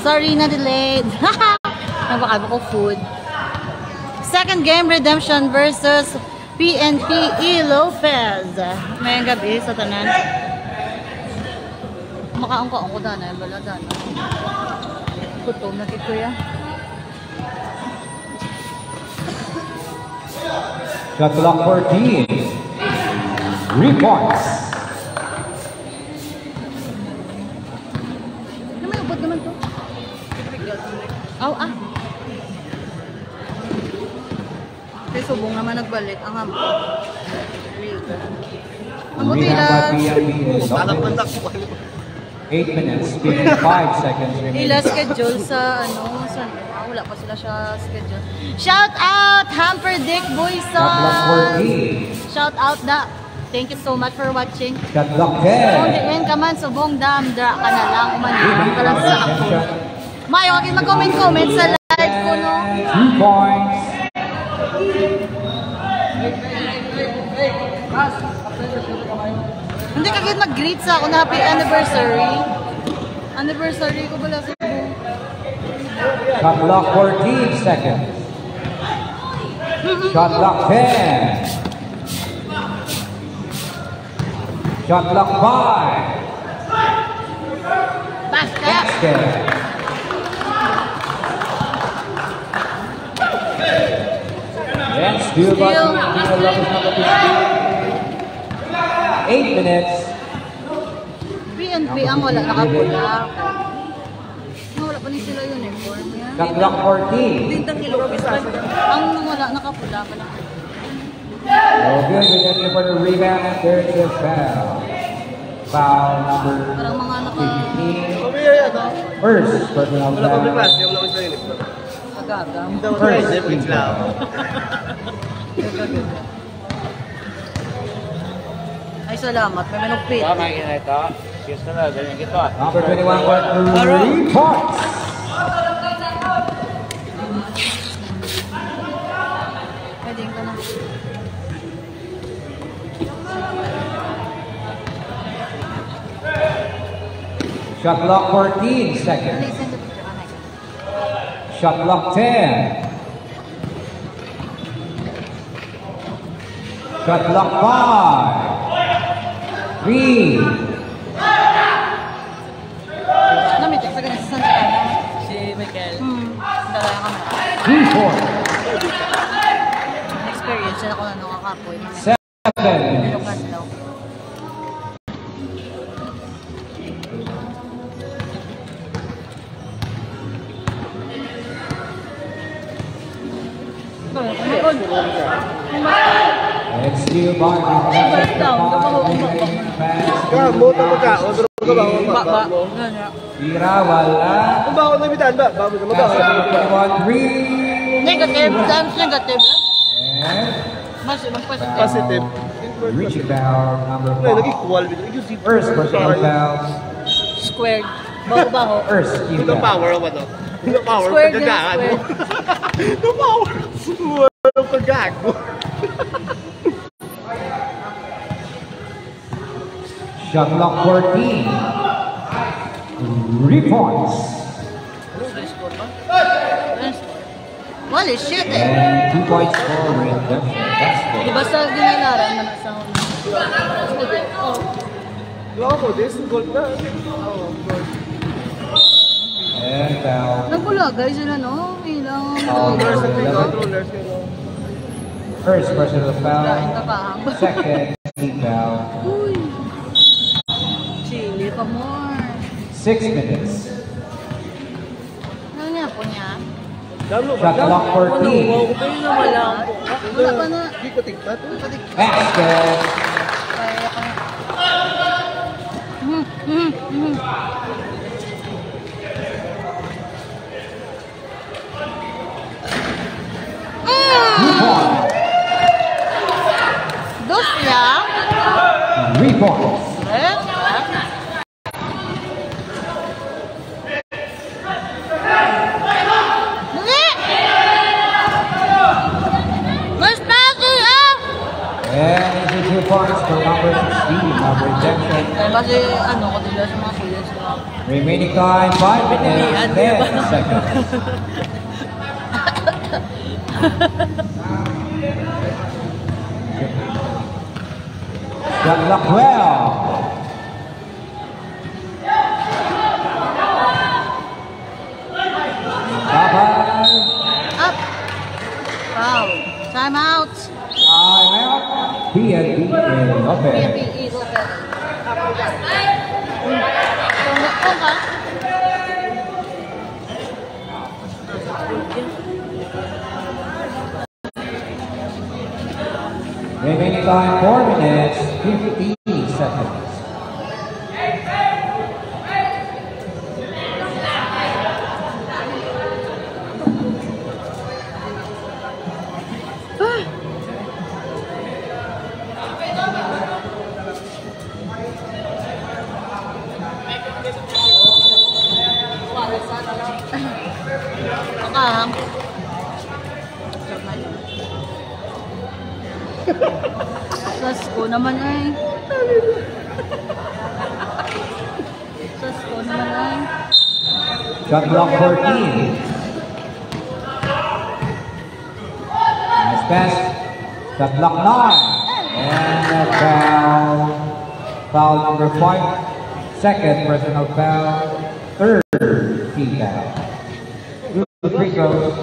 Sorry na delayed. Nabakaba ko food. Second game, Redemption versus PNP E. Lopez. Mayang gabi sa tanan. Makaangko ko dana. Bala dana. Kutom na kito ya. Shot clock 14. 3 points. Naman ubod naman to. Ah. Kasi subong naman nagbalik ang hapon. Ang butilas. 8 minutes, 55 seconds remaining. Ila schedule sa wala pa sila siya schedule. Shout out Hamper Dick Boyson. Shout out da. Thank you so much for watching. Shot clock 10. Kung diin ka man subong damdra ka na lang umanibang ka lang sa ako. Mayo, huwag mag-comment sa live ko, no? 2 points. Hindi ka kahit mag-greet sa ako na happy anniversary. Anniversary ko pala sa buong. Shot clock 14 seconds. Shot clock 10. Shot clock 5. Basket. And still by the Lopez number 15. 8 minutes. PNP ang wala nakapula. Wala pa ni sila uniform. Shot clock 14. Ang wala nakapula pa lang. No good. Redemption for the rebound and there's the foul. Foul number 15. First personal foul. First team foul. Ay, salamat. May manugpit. Number 21 for 3 points. Pwede ka na. Shot clock 14 seconds. Shot clock 10. Shot clock 5. 3. Namitik sa ganyan sa Santa Ana. Si Michael. Dalaya kami. 3 points. Experience na ako na nung kakapoy. 7 minutes. Lukas daw. It's still by Ira wala. Negative, times negative. Positive. Reaching foul number 5. First personal foul. Squared. Baho-baho. First team foul. Power mo to. Power Squared din, pagkagaan mo. squared. Power. Pagkagaan mo. Shot clock 14. 3 points. Holy shit eh. And 2 points for Redemption. That's good. Diba sa ginalaran na nasa Ako, this is gold na. And foul. nagpulagay sila no? Ilang First personal foul. Lain ka pa. Second team foul. Uy. Chili pa more. 6 minutes. Ano niya po niya? Shot clock 14. Wala pa na. Basket. Kaya pa na. Dos lang? 3 points. And easy 2 points for number 16 of Redemption. Kasi ano, kasi sa mga players na Remaining time 5 minutes 10 seconds. Shot clock 12. Up. Foul. Time out. Time out. PNP Lopez. PNP Lopez. Tunggu ka. Remaining time 4 minutes 15 seconds. Sas ko naman ay. Sas ko naman ay. Shot clock 14. Nice pass. Shot clock 9. And a foul. Foul number 5. Second personal foul. Third team foul. 2 free throws.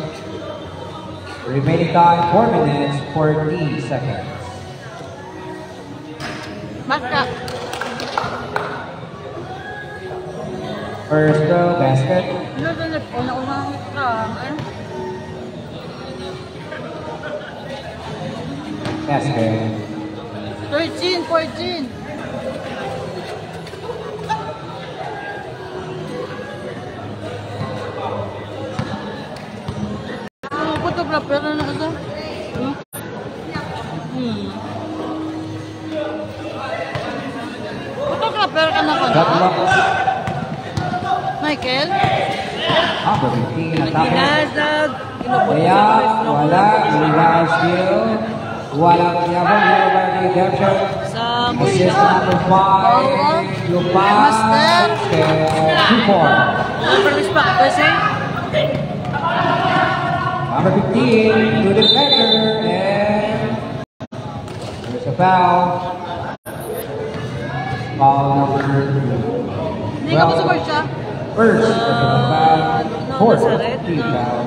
Remaining time 4 minutes 14 seconds. Basta. First throw basket. Una-unang Basket. 13, 14. Photographer na kasi. Photographer ka na Shot clock. Michael? Number 15 at tapos. Pinasag. Kaya wala. Rebound steal. Walang yabang. Yoruba redemption. Sa Assist number 5. Lupa. Master. 2-4. Overlist pa kasi. Number 15 to the defender, and there's a foul. Foul number 2. Hindi ka ba support siya? First personal foul, fourth Nasaret. team foul.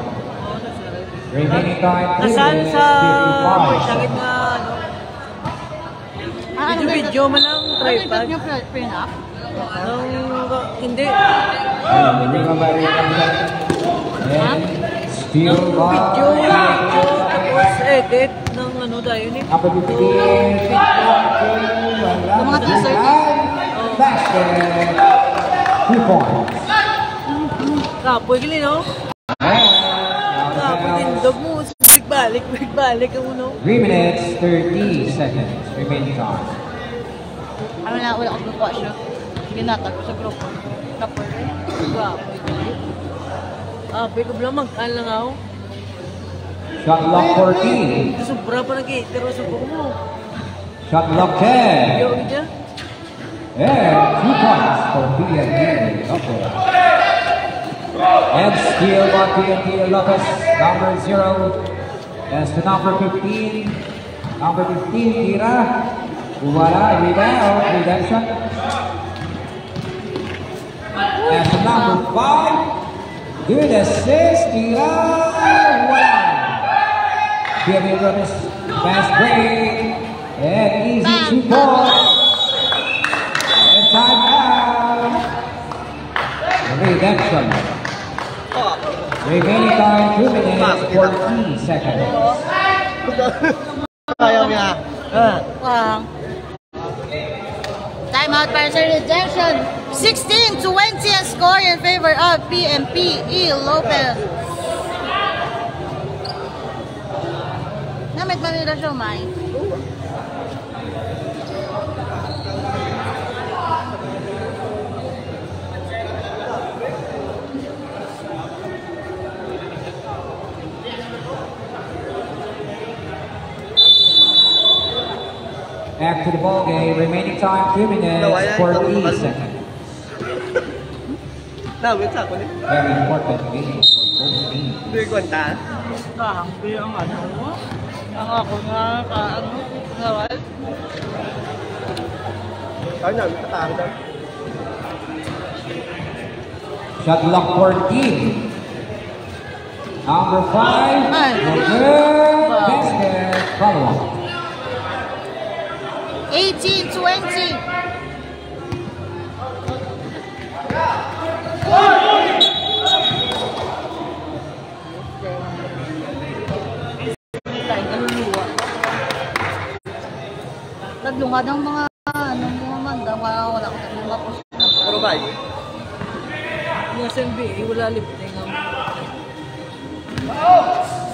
Remaining time 3 Nasaan minutes sa 55 sakit seconds. na Ano video mo lang, tripod. Ano yung print-up? Hindi. Hindi ka ba redemption? And steal by Video. Tapos edit ng ano tayo ni. number 15. Yung mga t-shirt. Basket. 2 points. Kapoy gili, no? Kapoy din. Dog mo. Balik ang uno. 3 minutes 30 seconds remaining time. Ano na, wala akong grupo siya. Ginatag ko sa grupo. Kapor. Kapoy gili. Kapoy ko lang mag-an lang ako. Shot clock 14. Sobra pa nag-i-itero sa buko mo. Shot clock 10. Yo, ija. And 2 points for PNP Lopez. And steal by PNP Lopez, number 0. As to number 15. Number 15, Tira. Wala, rebound, redemption. As to number 5. Good assist, Tira. Wala. PNP Lopez, fast break. And easy 2 points. And time out. Redemption. Remaining time 2 minutes 14 seconds. Ayaw niya. Time out para sa redemption. 16-20 ang score in favor of PNP Lopez. Namit ba nila siya, May? Back to the ball game. Remaining time 2 minutes 14 seconds. Dawit sa ako ni. Very important game for both teams. Hindi ko anta. Kahampi ang ano mo. Ang ako nga, kaano, ngawal. Kanya, tatakang daw. Shot clock 14. Number 5. Good basket. Follow up. 18-20. Naglungad ang mga mga mandang wala ko na mapos. Puro ba? Yung sa NBA, wala lifting ang...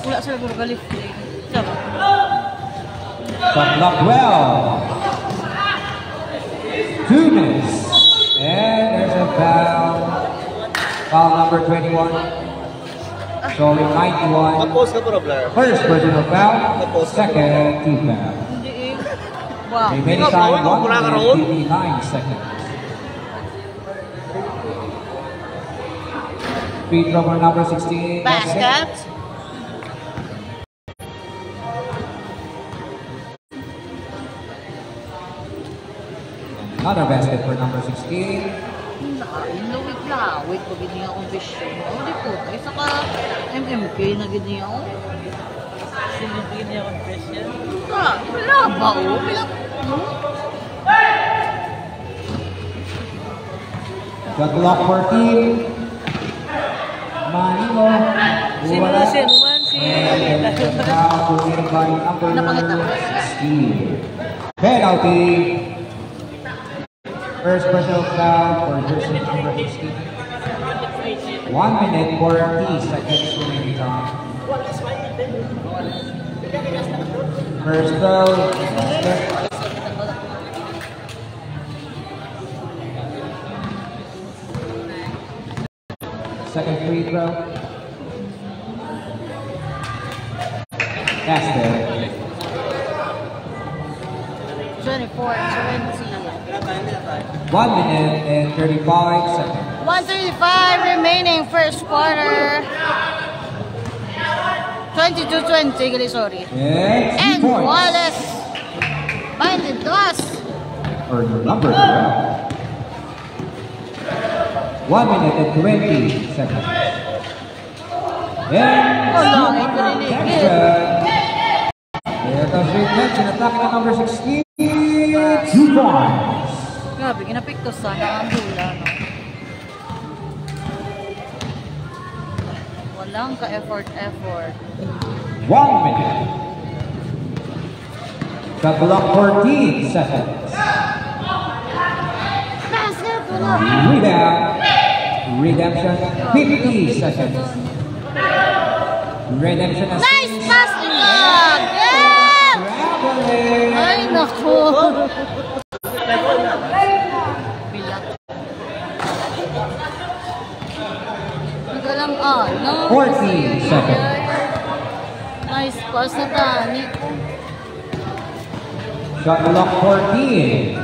Wala sila puro lifting. Saba. Shot clock 12. 2 minutes. And there's a foul. Foul number 21. Showing 91. Mag-post ka puro, Blair. First personal foul. Second team foul. Hindi eh. Wow. Remaining Ikaw, time ikaw, 1 wala ka minute roon? 59 seconds. Free throw for number 16. Basket. Another basket for number 16. Lawit pag hindi akong vision. Hindi po. Isa ka MMK na ganyan ako. Sinigin niya akong question. Wala ba o? Shot clock 14. Manilo. Sino na siya naman? Now proceeded by Napakita number ko. 16. Penalty. First personal foul for jersey number 16. 1 minute 40 seconds remaining time. First throw. Second free throw. Basket. 24-20. 1 minute and 35 seconds. 135 remaining first quarter. 22-20, gali, sorry. And 2 And points Wallace binded to us. for the number 12. 1 minute and 20 seconds. And Oh, no, ito rin There comes redemption, attacking at number 16. 2 points. Grabe, ginapiktos sana ang hula, no? Walang ka-effort. 1 minute. Shot clock 14 seconds. Basket, wala. Rebound. Redemption 50 seconds. Redemption assist. Nice pass lang! Yeah! Traveling. Ay, naku. Bilang. Nagalang no? 14 seconds. Nice pass na Dani. Shot clock 14.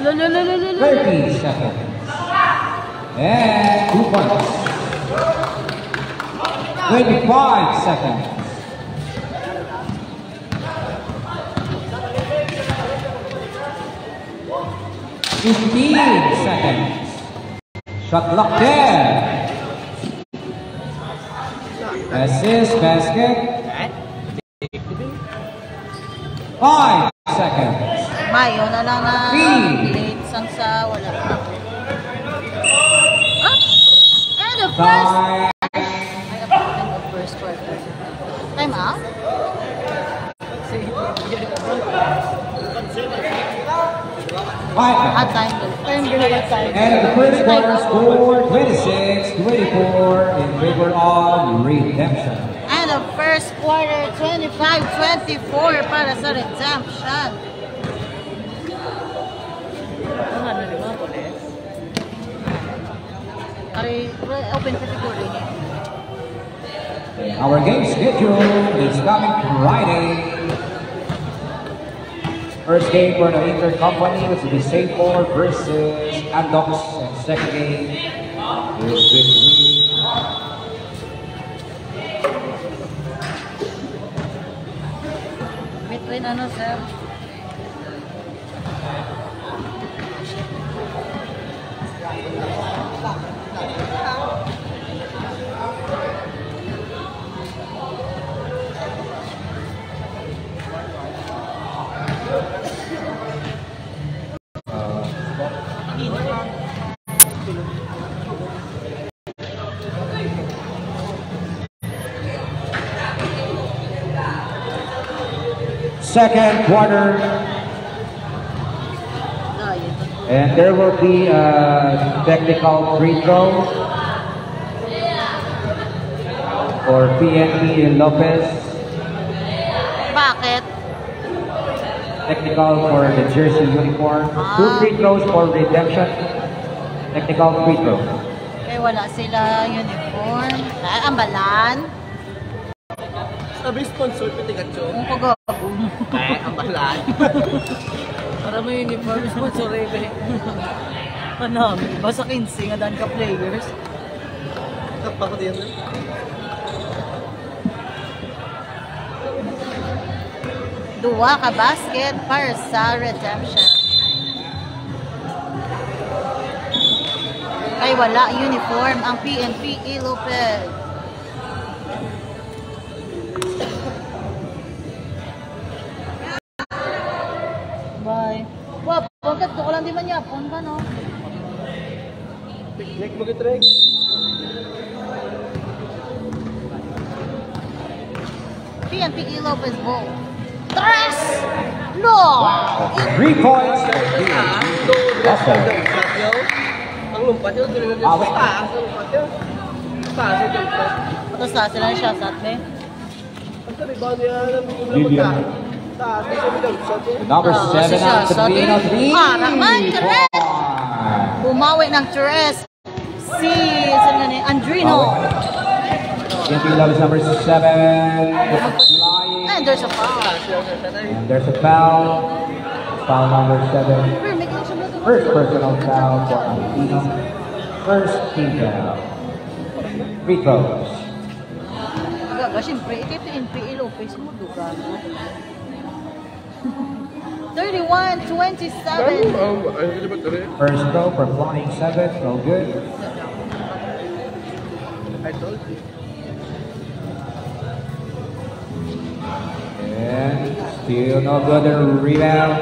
30 seconds. And 2 points. 25 seconds. 15 seconds. Shot clock 10. Assist basket. 5 seconds. Mayo na lang na Three. late sang sa wala. And the first. 5. And the first quarter. Time out? At time time. And the first quarter score 26-24 in favor of Redemption. And the first quarter 25-24 para sa Redemption. Ano na rin mga polis? Ari, open category niya. Our game schedule is coming Friday. First game for the Inter Company, which will be St. Paul versus Andox. And second game is between Between ano, sir? second quarter, and there will be a technical free throw for PNP Lopez. Bakit? Technical for the jersey uniform. 2 free throws for redemption. Technical free throw. Eh, wala sila uniform. Ay, ambalan. Sabi sponsor, Pitigatso. Kung pagago. Eh, ambalan. Para may uniform, sponsor Rebe. Ano, basta 15 nga dan ka players. Kapag din na. Duwa ka basket para sa redemption. Ay, wala uniform ang PNP Lopez. Bye. Wap, pagkat ko lang di man yapon ka, no? Picnic mo gitrek. PNP Lopez ball. Tres! No! 3 points. Ang lumpat yun, tuloy na dito. Taas ang lumpat yun. Taas ang lumpat. Tapos na sila siya sa atin. Ang sa rebound niya, taas ang lumpat. Number 7 on the beat of the Haraman, Tres! Bumawi ng Tres. Si, saan nga ni? Andrino. PNP Lopez number 7. Flying. And there's a foul. And there's a foul. Foul number 7. Pero may kinasya ba ito? First personal foul for Antino. First team foul. Free throws. Gaga, siyempre, ikay PNP Lopez mo, duga. 31-27. First throw for Flying 7. No good. I told you. And still no good. Rebound.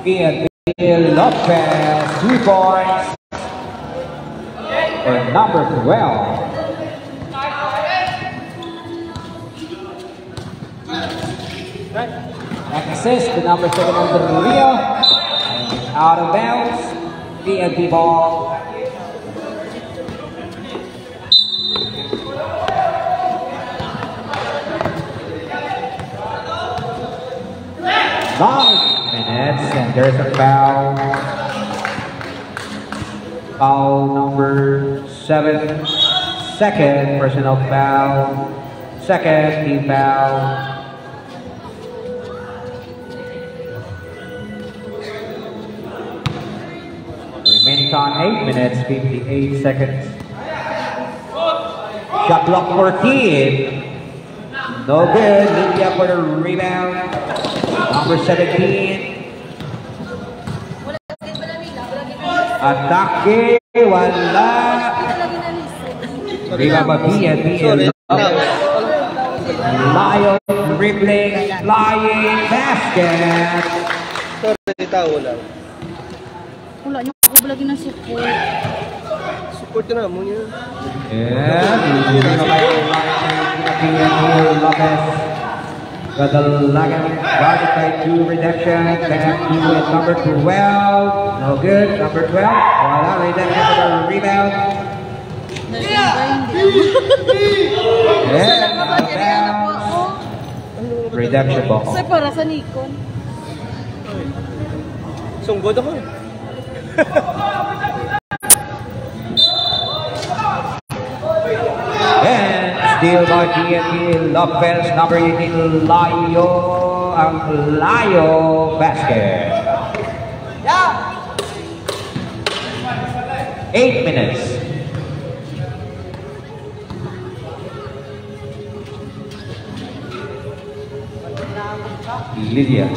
PNP Lopez. 2 points. For number 12. An assist to number 7 on the Rio. And out of bounds. PNP ball. Minutes, and there's a foul. Foul number 7. Second personal foul. Second team foul. Remaining time 8 minutes, 58 seconds. Shot block for team. No good. Lydia for the rebound. Number 17. Atake, wala. Rebound by PNP. Lion dribbling, flying basket. Sorry, tao lang. Wala niyo ako lagi ng support. Support ka na mo niya. PNP Lopez. Gadalagan guarded by 2 redemption. Back to number 12. No good. Number 12. Wala. Redemption for the rebound. And out of bounds. Redemption ball. Kasi para sa Nikon. Sunggod ako. And still by PNP Lopez, number 18, Layo, ang Layo basket. 8 minutes, Lydia.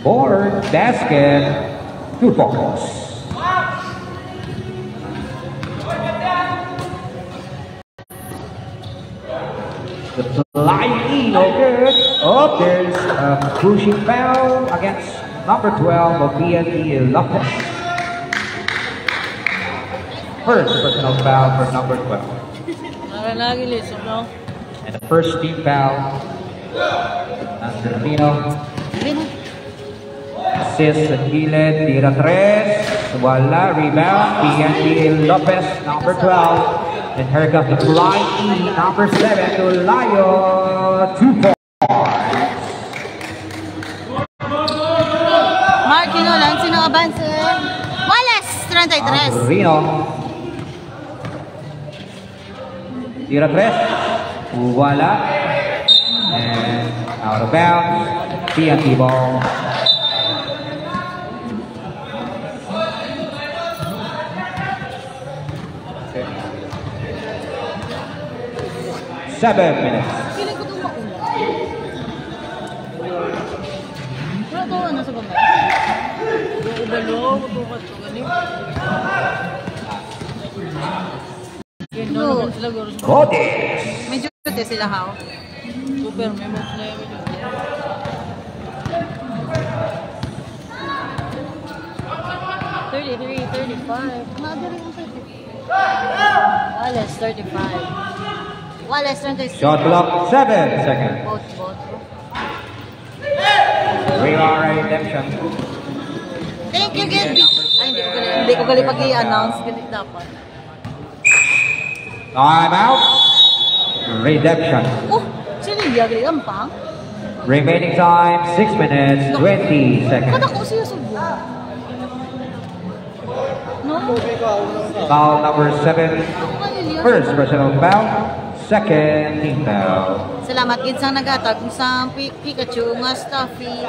Board, basket, 2 points. The flying no good. Oh, there's a pushing foul against number 12 of PNP Lopez. First personal foul for number 12. Lagi listen, no? And the first team foul. Angelino. Assist sa gilid, tira 3. Wala, rebound. PNP Lopez, number 12. And here comes the flying number 7 to Layo. 2 points. Marquino lang, sino abanse? Wallace, 33. Rino. Tira 3. Wala. And out of bounds. PNP ball. Okay. 7 minutes. Feeling ko itong mauna. Wala ito, ano sa baba? Ubalo, mabukat ko galing. Yan, no, naman sila garo sa Otis. Medyo kute sila, how? super, may mga play mo dyan. 33, 35. Another yung 35. Wallace, 35. Wallace, 36. Shot clock 7 seconds. Both. Reward redemption. Thank you, Gilby. Ay, hindi ko gali pag i-announce. Ganit dapat. Time out. Redemption. Oh, sino yung gali? Ampang? Remaining time 6 minutes 20 seconds. Kada ko siya subo. No? Foul number 7. First personal foul. Second team foul. Salamat gid sa nagatag sa Pikachu nga stuffy.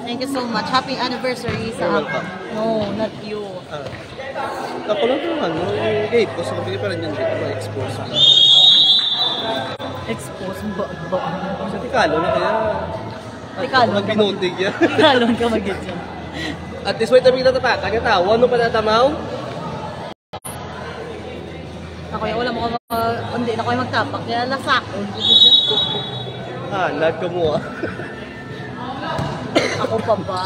Thank you so much. Happy anniversary sa ako. No, not you. Ako lang naman, no? Yung gate ko sa kapili pa rin yung dito, ma-expose ka. Expose ba? Sa Tikalo na kaya. Tikalon ka Nagpinotig yan. Tikalon ka mag-get yan. At least wait, tabi natatapakan niya tao. Ano pa natamaw? Ako yung wala mo hindi na ko yung magtapak. Kaya lasak. Lag ka mo Ako pa ba?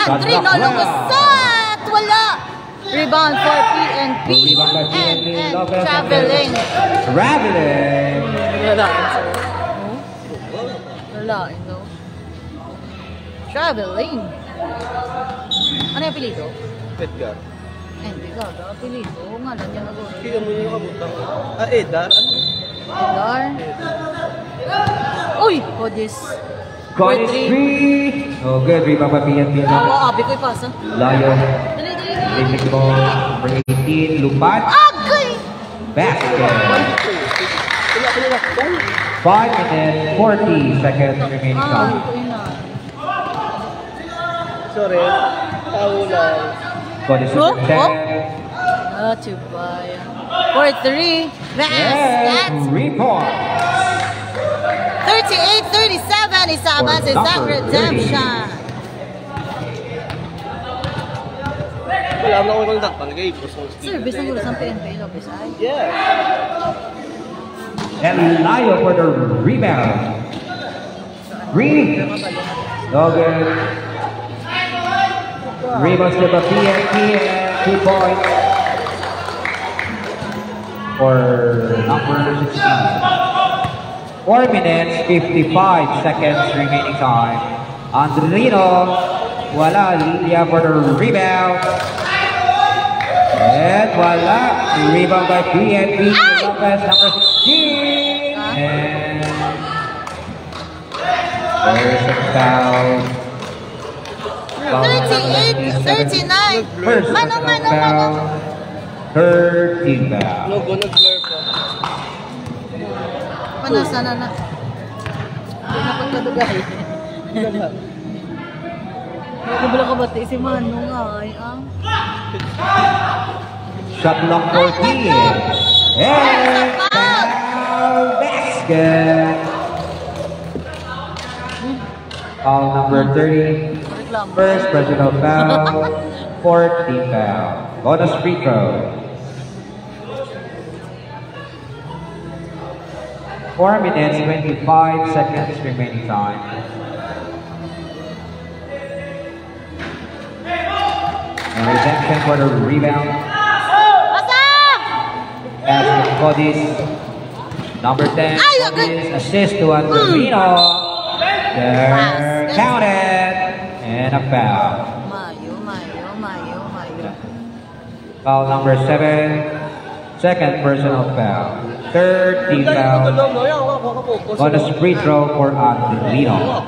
Andrino Lumusat! Wala! Rebound for PNP Rebound by PNP. and Lopez. traveling. Traveling. Lalain, sir. Lalain, no? Traveling. Ano yung apelido? Edgar. Hindi, gaga. Apelido. Nga lang yan nag-uwi. Kaya mo yung kabutang. Edar? Ano? Edar. Uy! Hodis. Call 3. Oh, good. Rebound by PNP. Abi ko ipasa. Layo. Dali. Limit ball number 18. Lupat. Agay! Basket. Wala. 5 minutes 40 seconds remaining time. Ito yun na. Sorry. Tao lang. Call is Oh, 10. Chubaya. 4-3. Basket. 3 points. 38-37. Isama si Zach Redemption. Wala mo ako ng takpan. Nag-i-expose mo. Service ng ulos ng PNP. Lopez ay. Yeah. And Layo for the rebound. Green. No good. Rebounds to the PNP and 2 points for number 16. 4 minutes 55 seconds remaining time. Andrino. Wala. Lilia for the rebound. And wala. Rebound by PNP. Lopez, number 16. And there's a foul. 38-39. First Mano. foul. Third team foul. Logo nag-blur pa. Panasa na. Hindi na pagkadugay. Nabula ka ba si Mano nga ay Shot clock 14. And foul basket. Foul number 30. Reklamo. First personal foul. Fourth team foul. Bonus free throw. 4 minutes, 25 seconds remaining time. And redemption for the rebound. As Codis, number 10, Codis assist to Antonino. They're counted. And a foul. Mayo. Foul number 7. Second personal foul. Third team foul. Bonus free throw for Antonino.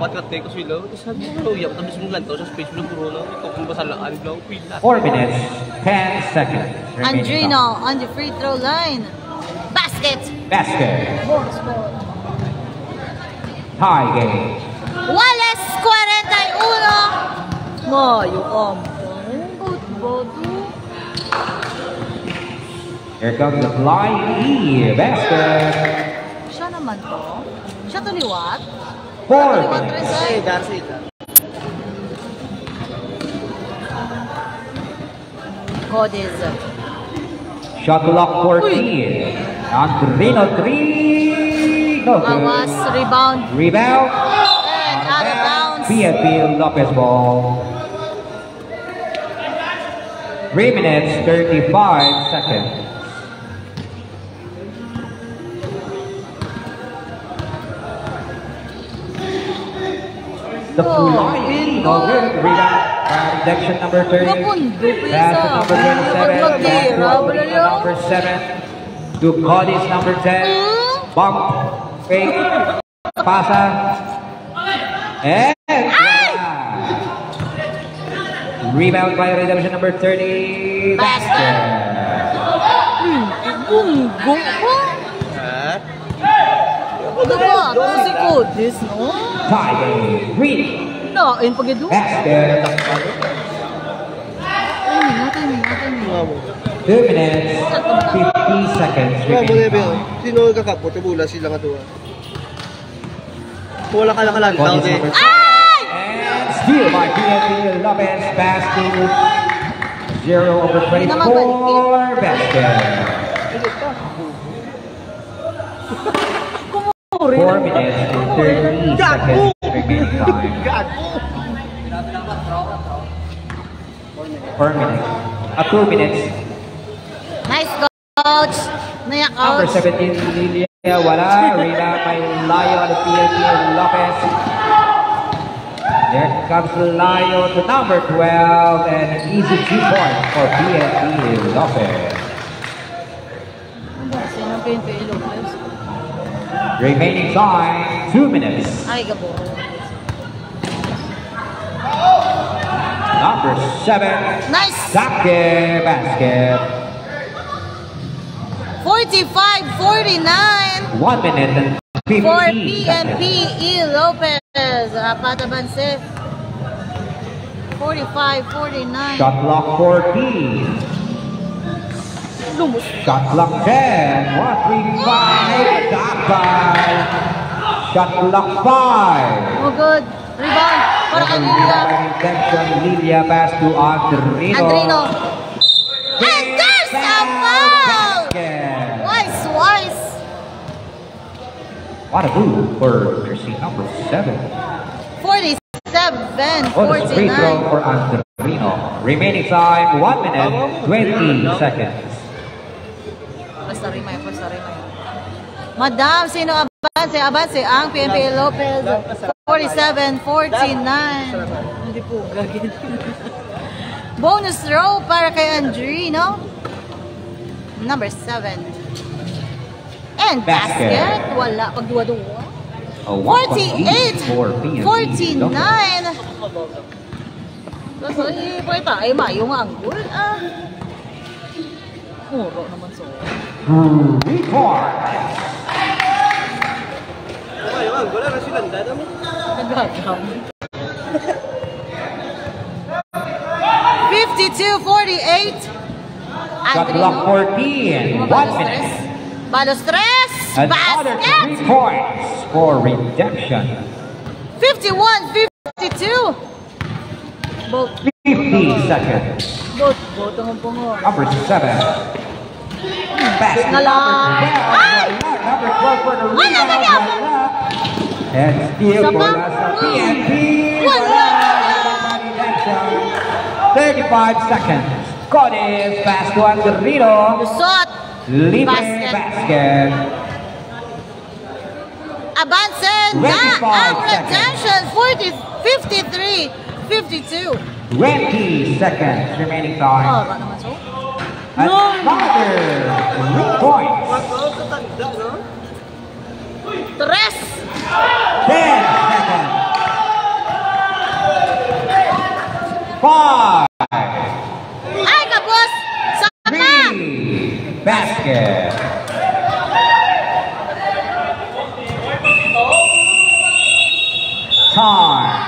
4 minutes, 10 seconds. remaining Andrino time. on the free throw line. Basket. Basket. Tie game. Wallace 41. Mayo Here comes the flying basket. Siya naman to. Siya to liwat. 4 Liwat minutes. rin sa Darcy. Codis. Shot clock 14. Antonino 3. No good. Awas, rebound. Rebound. And out of bounds. PNP Lopez ball. 3 minutes, 35 seconds. The flying, no good. Rebound. Redemption number 30. Mapundo pa Pass to isa. number 27. Back to Magtira, Antonino, number 7. To Codis, number 10. Bump. Fake. Pasa. And rebound by redemption number 30. Basket. Bunggo pa. Ano ba? Ito si Codis, no? Tie game. Green. Nain pag ito. Basket. Timing. 2 minutes, 50 seconds remaining time. Sino kakapot? Bula sila nga tuwa. Wala ka nakalantaw Codis eh. number 7. And steal by PNP Lopez. Pass to 0/24. Basket. 4 minutes and 30 seconds remaining time. 4 minutes. 2 minutes. Nice coach. Naya Number coach. 17, Lilia. Wala. Rebound by Layo on the PNP Lopez. There comes Layo to number 12. And an easy 2 points for PNP Lopez. Sino PNP Lopez? Remaining time, 2 minutes. Ay, gabo. Number 7, Nice. Sake basket. 45-49 1 minute and 50 for seconds. PNP Lopez. Patabanse. 45-49. Shot clock 14. Shot clock 10. 1-3-5. Dakal. Shot clock 5. Oh, good. Rebound. Para kay Lilia. Redemption. Lilia pass to Antonino. Antonino. And there's a foul! Basket. Wise. What a move for jersey number 7. 47, Bonus free throw 49. for Antonino. Remaining time, 1 minute, 20 seconds. Basta rimay. Madam, sino abanse? Abanse ang PNP Lopez. 47-49. Hindi po gagawin. Bonus throw para kay Andrino. Number 7. And basket. Wala. Pagduwa-duwa. A 1-point lead for PNP. 48-49. Tapos, pwede tayo mayong anggol. Muro naman so. Report. Wala na silang dada mo. Nagagam. 52-48. Shot clock 14. 1 minute. Balos tres. Another Basket. 3 points for redemption. 51-50. Boat. 50 seconds. Boat. Boat ang pungo. Number 7. Basket Nala. number 12 for the Wala na niya. And steal Isa for pa? the PNP. Wala. 35 seconds. Codes pass to Angelino. Lusot. Libre Basket. basket. Abansen na 25 ang seconds. retention. 53, 52. 20 seconds remaining Oh, time. ba naman so? Another 3 points. Tanda, no? Tres. 10 seconds. 5, Ay, kapos! Sama! 3, basket. Time.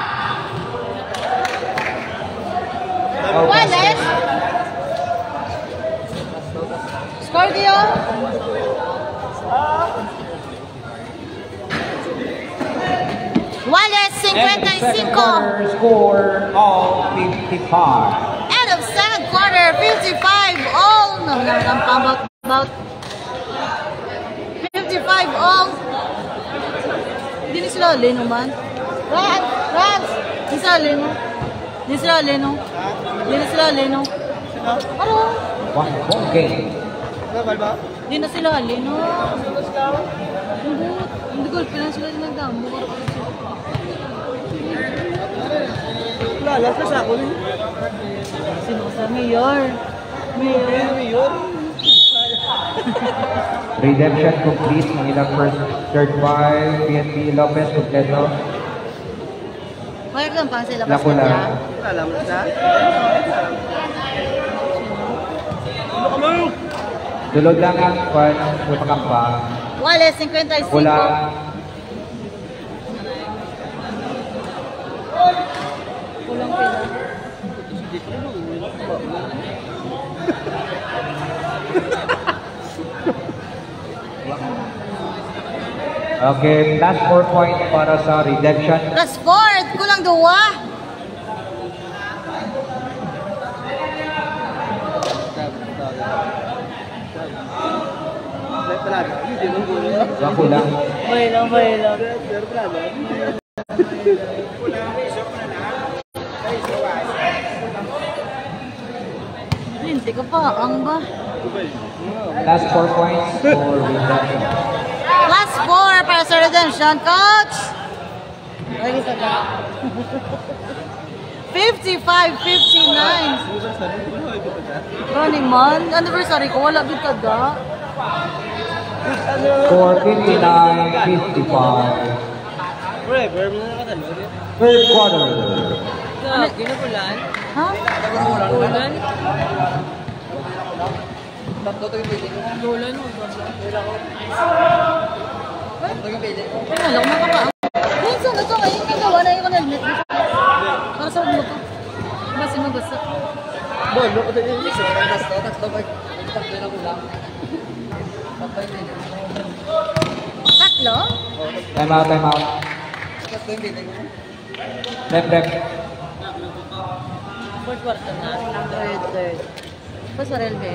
Wallace. Scorpio. Wallace, End of second 55. quarter, score all 55. End of second quarter, 55 all. No, about 55 all. Hindi na sila alino man. Rans! Hindi sila alino. Hindi sila alino. Hindi na sila alino. Ano? One point game. Hindi na sila alino. Hindi ko pilan sila nagdamo. Wala, last na sa ako rin. Sino sa mayor? Mayor. Redemption complete ng ilang first third by PNP Lopez kompleto. Kaya lang pang sila Lako basket lang. niya. Alam mo na? Ano ka mo? Dulod lang ang kwan, pagkakambang. Wallace, 55. Wala. Kulang pila. Okay, last 4 points para sa Redemption. Plus 4, kulang 2. Talaga, hindi mo gulo. Lako lang. May lang. Pero talaga. Linti ka pa, ang ba? Last 4 points for Redemption. Plus 4 para sa Redemption, coach! Lagi sa ka. 55-59. Running man, anniversary ko, wala bit ka da. Score 59-55. Forever, mo na nakatalo. Third quarter. Ginabulan? Ha? Bulan? Ay, alam mo ka pa. Minsan na ito, ngayon yung gawa na yung nag-net. Para sa mo to. Kasi magbasa. Bolo ko din. Tatlo? Time out, time out. Rep. Fourth quarter na. Third. Pas sa Relve.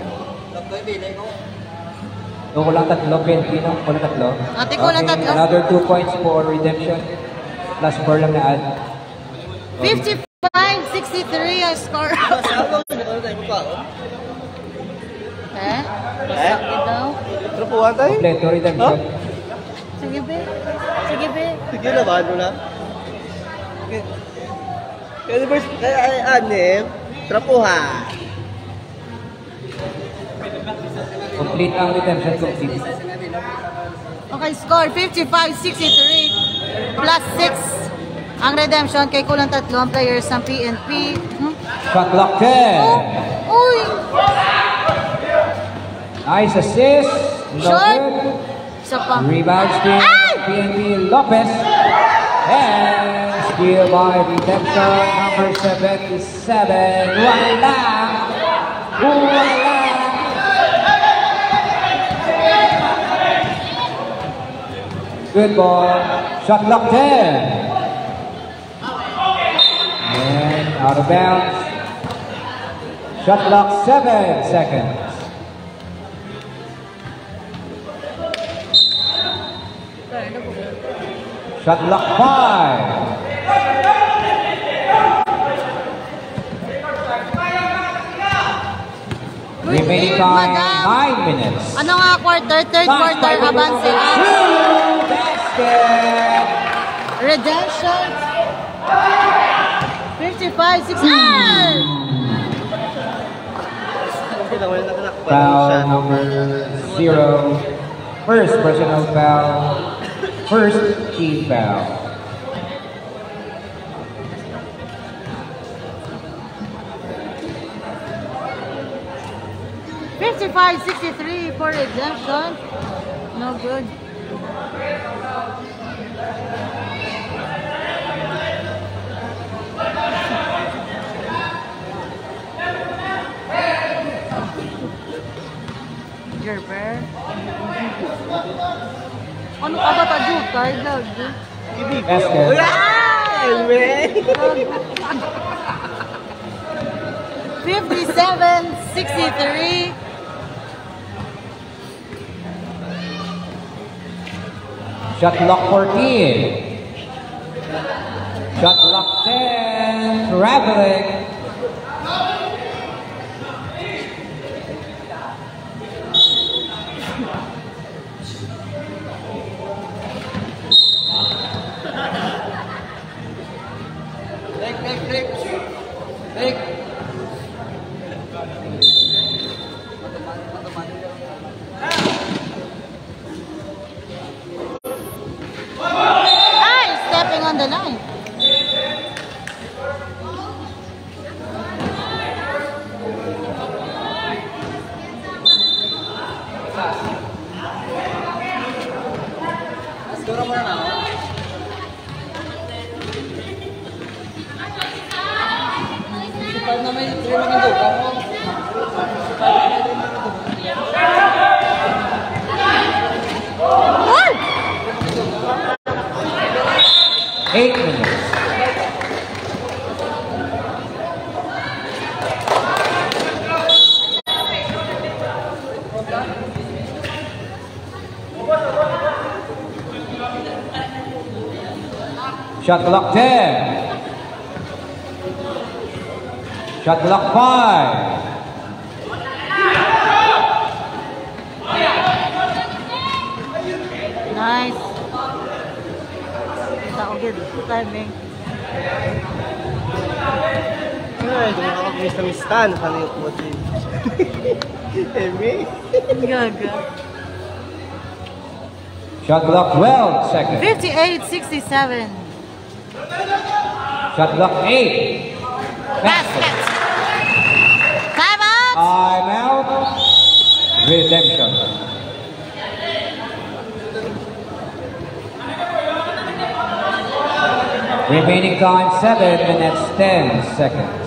Doon ko lang tatlo, PNP no? Ko lang tatlo. Ate ko lang tatlo. Another 2 points for Redemption. Plus 4 lang na add. 55-63 ang score. Eh? Masakit daw. Trupuan tayo? Kompleto Redemption. Sige, be. Sige, be. Sige na ba? Ano na? Kaya first, ay, anim, trapuhan. Complete ang Redemption. Complete. Okay, score 55-63 plus 6 ang Redemption kay kulang tatlo ang players ng PNP. Shot clock 10. Uy! Nice assist. No Short. good. Isa pa. Rebound steal by PNP Lopez. And steal by Redemption number 77. Wala. Wala. Good ball. Shot clock 10. And out of bounds. Shot clock 7 seconds. Shot clock 5. Remaining time 9 minutes. Ano nga quarter? Third quarter, avance. Basket. Redemption. 55-6. Foul number 0. First personal foul. First team foul. $55-63 for redemption. No good. Gerber. Ano ka ba tayo? Tayo lang. Basket. $57-63. Shot clock 14. Shot clock 10. Traveling. Stepping on the line. Eight minutes. Shot clock 10. Shot clock 5. Nice. Tao good. Timing. Ay, dumakakamiss na mistan. Paano yung puti? Emi? Gaga. Shot clock 12 seconds. 58-67. Shot clock 8. Basket. Time out. Time out. Redemption. Remaining time 7 minutes 10 seconds.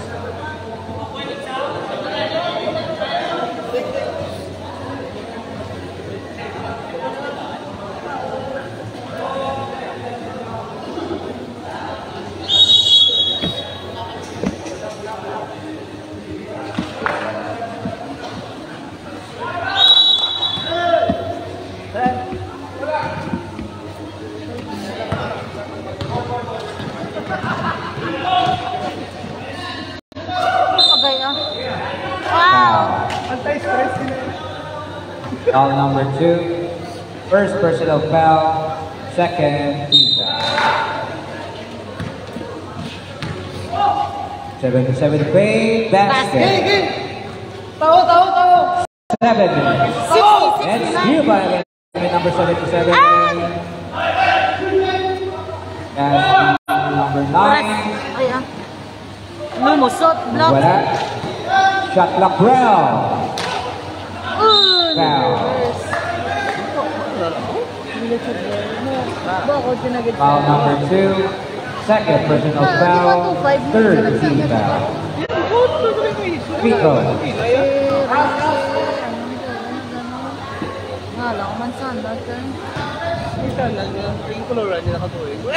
Okay, wow. Foul number 2. First personal foul. Second team foul. 7-7 fade. Basket. Tahu. 7 minutes. 60-69. And steal by number 77. And number 9. Ay, lumusot. Block. Wala. Shot clock 12. Foul. Foul number 2. Second personal foul. Third team foul. Free throw. Wala ko man saan natin. Minsan lang yung koloran niya nakatuloy. Look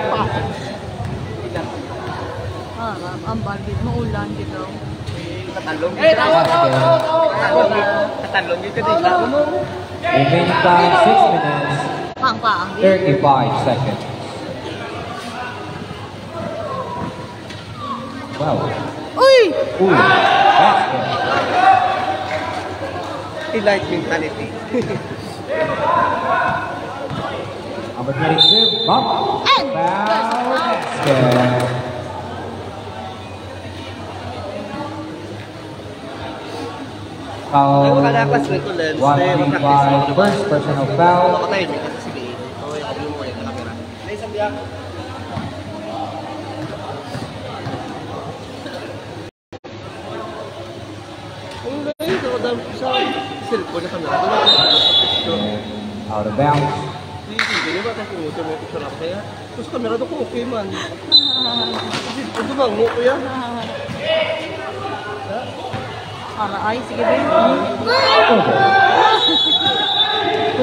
pa. Ang bagit mo ulan dito. Katalong. Katalong dito din. Remaining time 6 minutes, Pang-pang. 35 seconds. Wow. Uy! Ooh, basket. Elite mentality. Number 22, bump. And Foul basket. Foul. Ay, makalakas na ito, Lens. 135, first personal foul. Ako tayo, may kasi sige. Okay, ako yung muli na kamera. Ay, isang biyak. Ang gano'n, nakadami ko sa cellphone na kamera. Out of bounds. Hindi ba tayo kumutin mo ito sa kaya? Tapos sa kamera doon ko okay man. Kasi ito bang mo ko yan? para ay, sige ba?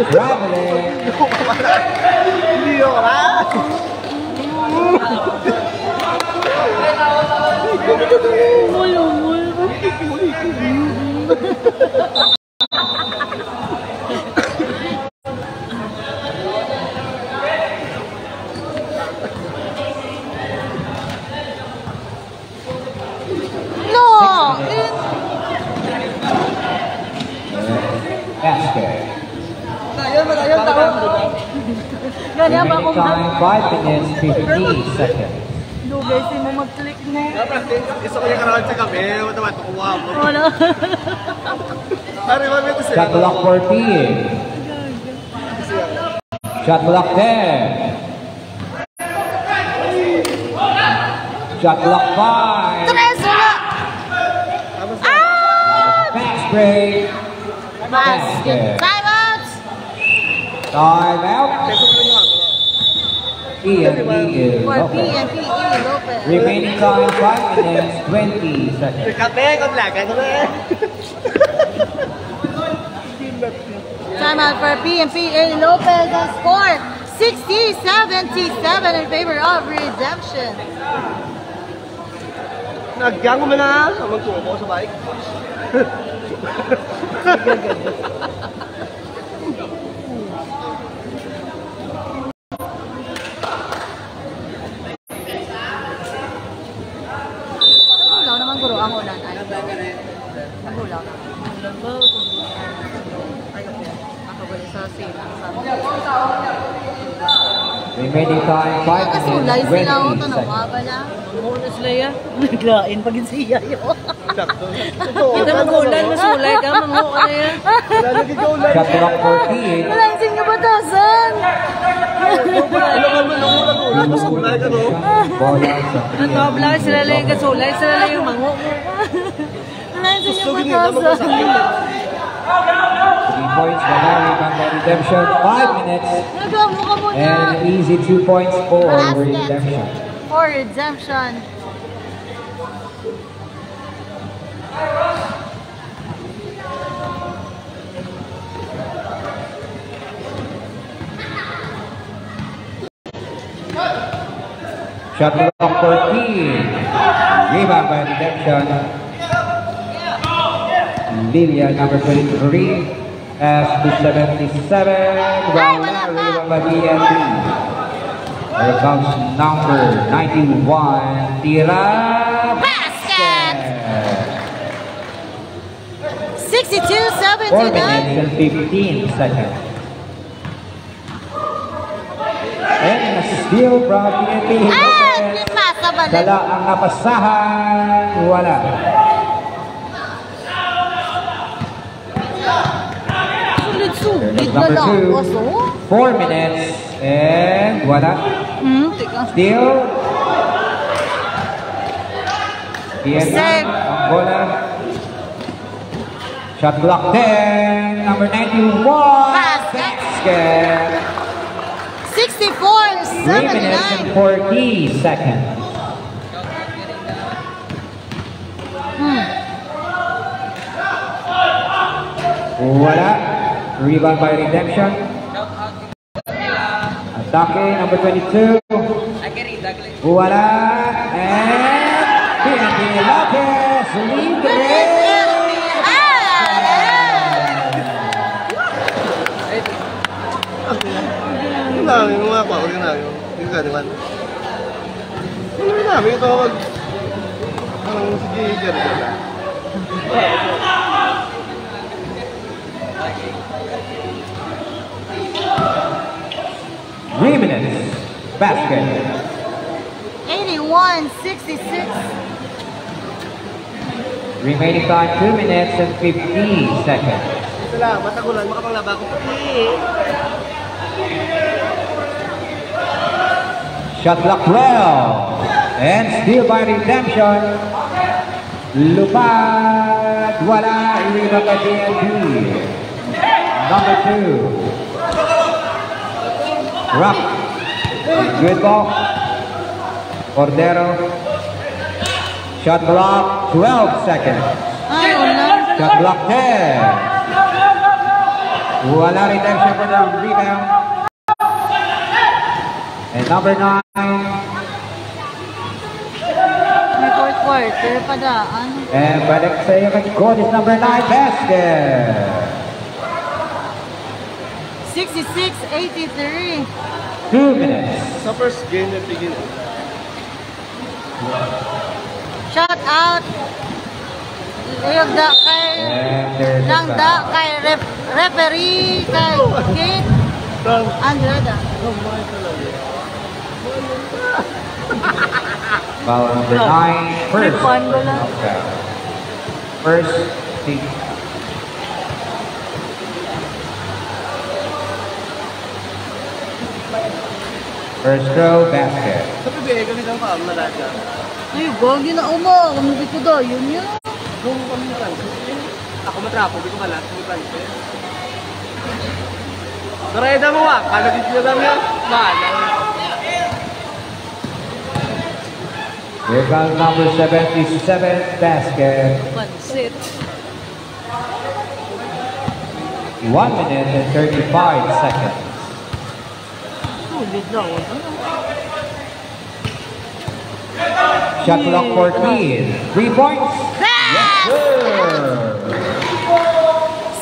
Traveling. Hindi yun, ha? Basket. Ganyan ba Remaining kung time 5 minutes 15 seconds. lugay si mo mag-click mo? Gusto ko yung karawad sa kami. Wala naman, tukuha mo. Wala. Pare, mami ito sila. Shot clock 14. Shot clock 10. Shot clock 5. Tres, wala. Fast break. Basket. Time out. Time out. PNP is For open. PNP Lopez. Remaining time 5 minutes 20 seconds. Kape, kablaga naman. Time out for PNP Lopez. The score 60-77 in favor of Redemption. Nagyang mo na. Amang tuwa ko sa bike. Nagulaw naman guro ang ulan. Nagulaw na. Ako ba sa sila? Remaining time 5 Kasulay minutes sila o 20 tanawa seconds. ba na? Muna sila ya. Naglain pag siya yun. Kita magulan, masulay ka, mango ka na yan. Wala lagi ka ulan. Shot clock 14. Wala yung singa batasan. Ano ka man, ulan. Mas ulan ka, no? Bola sa Ang tabla, sila lang yung kasulay, sila lang yung mango. Wala yung singa Gusto ginila mo sa batasan. akin. 3 points for Rebound by Redemption. 5 minutes. Nagamo ka muna. And an easy 2 points for Basket. Redemption. For Redemption. Shot clock 14. Rebound by Redemption. Lilia, number 23. S277. Rebound by BNB. Here comes number 91. Tira. Basket! 4 62-79. minutes and 15 seconds. And a steal from PNP. And lipasa ba na? Dala ang napasahan. Wala. Sulit-sulit na Number lang. 2. Waso? 4 minutes and wala. Tika. Steal. PNP. Save. Ang bola. Shot clock 10. Number 91. Basket. Basket. 3 minutes and 64-79. 40 seconds. Wala. Rebound by Redemption. Atake number 22. Wala. And naman. Ano rin namin ito mag... Ang sige, Jerry na. 3 minutes. Basket. 81-66. Remaining time 2 minutes and 15 seconds. Ito lang, matagulan, makapanglaba ko. Shot clock 12. And steal by Redemption. Lupad. Wala. Rebound by DNP. Number 2. Rock. Good ball. Cordero. Shot clock 12 seconds. Ay, wala. Shot clock 10. Wala Redemption for the rebound. And number 9. May fourth quarter pa daan. And balik sa iyo kay Code is number 9 basket. 66-83. 2 minutes. Sa first game na tigil. Shout out. Yung da kay... And there's a Lang foul. da kay referee kay Kate Andrada. Foul number 9. First. May go lang. Okay. First team. First row basket. Sa PBA, ganit ang paam na lahat na. Ay, gagi na umo. Kamuli ko daw. Yun yun. Kung kami na transfer, ako matrapo, hindi ko malas, hindi transfer. Sarayda mo wak, kalagit nyo lang yan. Mahal. Here comes number 77 basket. Pansit. 1 minute and 35 seconds. Sulit daw. Shot clock 14. 3 points. Yes, sir.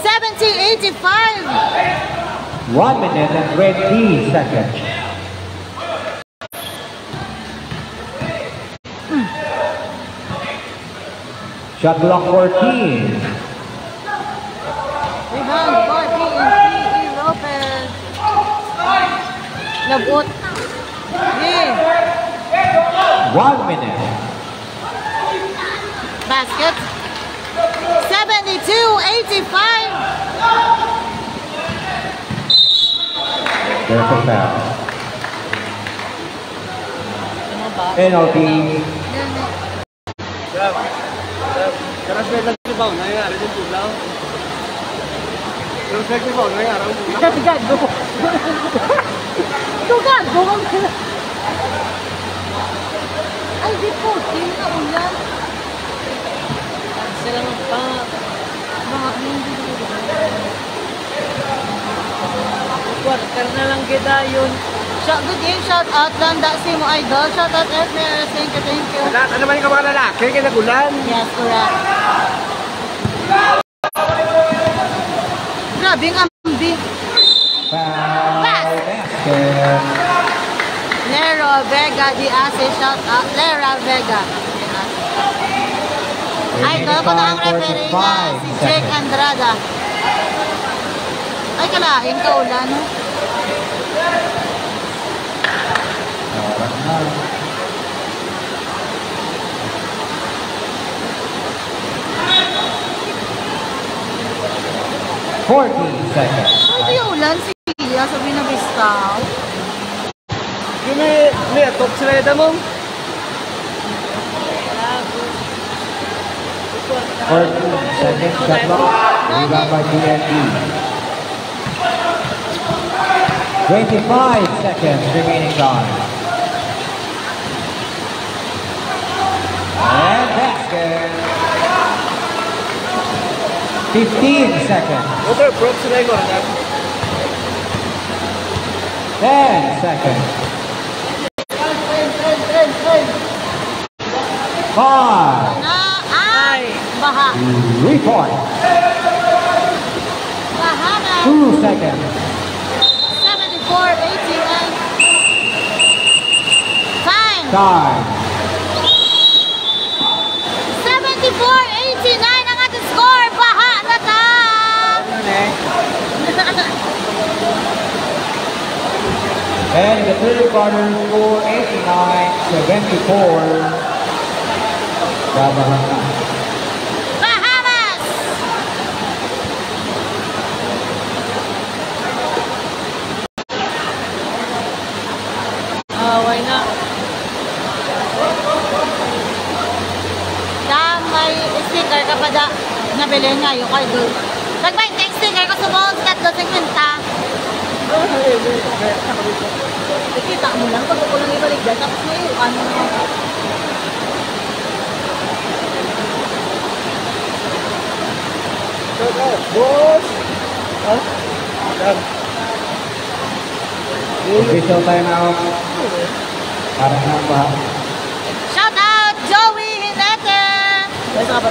70-85. 1 minute and 20 seconds. Shot clock 14. Rebound for PNP Lopez. Labot. Yeah. 1 minute. Basket. 72-85. There's a foul. Ano ba? Penalty. Transfer lang si Bao, nangyayari yung tulaw. Transfer si Bao, nangyayari yung tulaw. Gago. Gago. Ay, di po. Team na ulan. Sila ng Mga hindi dito. quarter na lang kita yun. Good game, shout out lang. That's mo idol. Shout out FPRS. Thank you. Lahat, ano naman yung mga lalaki, kaya nagulan. Yes, correct. Grabe ang ambing. Foul. Pass. Basket. Lero Vega di Ase, shout out. Lera Vega. Idol ko na ang referee na si Jake Andrada. Ay, kalaing ka ulan. No? Seconds. Ay, di ulan siya. Sabi na bistaw. Yung may atop sila yata mo. 14 seconds. Shot clock. Rebound by DNP. 25 seconds remaining time. And basket. 15 seconds. Other props sila yung order. 10 seconds. 5. Baha. 3 points. Baha na. 2 seconds. 74-89. time. 74-89 ang ating score. Baha na ta! And in the third quarter, score 89-74. Babahan na. Bahamas! Why not? May sticker ka pa da. Nabili nga yung kay Dul. Pag may sticker ko sumawag sa 3.50. Ikita mo lang. Pag ko lang ibalik dyan. Tapos may ano. Boss! Ha? Yan. Official time out. Para na ba? Shout out Joey Hinete! Ay, saka ba?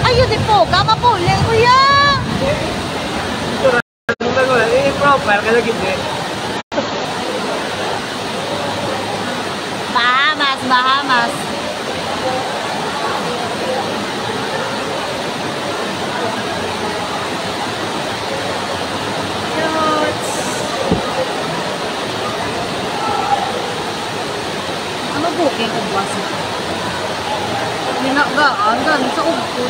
Ayun din po. Kama po. Uling kuya! Proper ka lagi din. Bahamas, Bahamas. Ano booking ko buwas? Minagaan, ganun sa upo.